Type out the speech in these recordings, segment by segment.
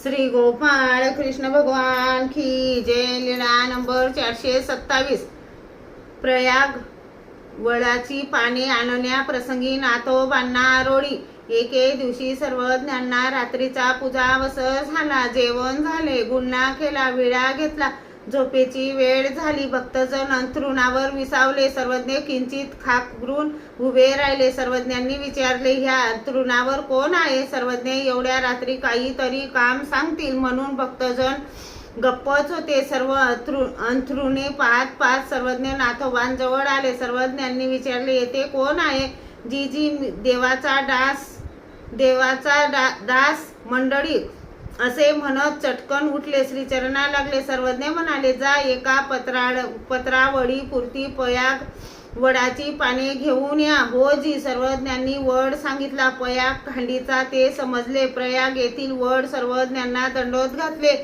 श्री गोपाळ कृष्ण भगवान की जय। लीला नंबर 427। प्रयाग वडाची पाने आणण्याप्रसंगी नाथोबांना आरोळी। एके दिवशी सर्वज्ञांना रात्रीचा पूजावसर झाला, जेवण झाले, गुन्हा केला, विडा घेतला, झोपेची वेळ झाली। भक्तजन अंथरुणावर विसावले, सर्वज्ञ किंचित खाकरून उभे राहिले। सर्वज्ञांनी विचारले, ह्या अंथरुणावर कोण आहे? सर्वज्ञ एवढ्या रात्री काहीतरी काम सांगतील म्हणून भक्तजन गप्पच होते। सर्व अंथरुणे पाहत पाहत सर्वज्ञ नाथोबांजवळ आले। सर्वज्ञांनी विचारले, येथे कोण आहे? जी देवाचा दास मंडळी असे म्हणत चटकन उठले, श्रीचरणा लागले। सर्वज्ञ म्हणाले, जा एका पत्रावळी पुरती पयाग वडाची पाने घेऊन या। हो जी। सर्वज्ञांनी वड सांगितला, पयाग खांडीचा ते समजले। प्रयाग येथील वड सर्वज्ञांना दंडोत घातले,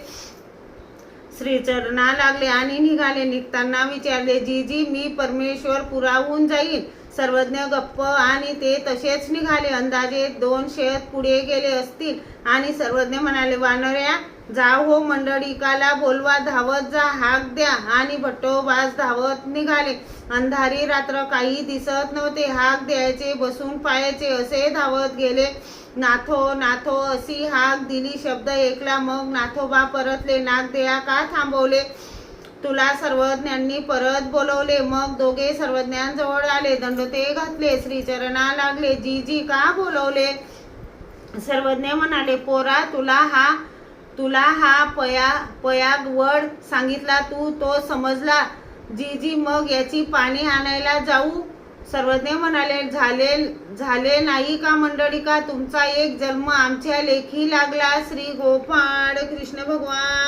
श्रीचरणा लागले आणि निघाले। निघताना विचारले, जी मी परमेश्वर पुराहून जाईन। सर्वज्ञ गप्प आणि ते तसेच निघाले। अंदाजे 2 शेत पुढे गेले असतील आणि सर्वज्ञ म्हणाले, वानऱ्या जा हो, मंडळीकाला बोलवा, धावत जा, हाक द्या। आणि भट्टोबाज धावत निघाले। अंधारी रात्र, काही दिसत नव्हते। हाक द्यायचे, बसून पाहायचे, असे धावत गेले। नाथो नाथो अशी हाक दिली, शब्द ऐकला, मग नाथोबा परतले। नाक द्या का थांबवले? तुला सर्वज्ञांनी परत बोलवले। मग दोघे सर्वज्ञांजवळ आले, दंडोते घातले, श्रीचरणा लागले। जी का बोलवले? सर्वज्ञ म्हणाले, पोरा तुला हा पयाग वड सांगितला, तू तो समजला? जी मग याची पाने आणायला जाऊ? सर्वज्ञ म्हणाले, झाले नाही का मंडळी? का तुमचा एक जन्म आमच्या लेखी लागला? श्री गोपाळ कृष्ण भगवान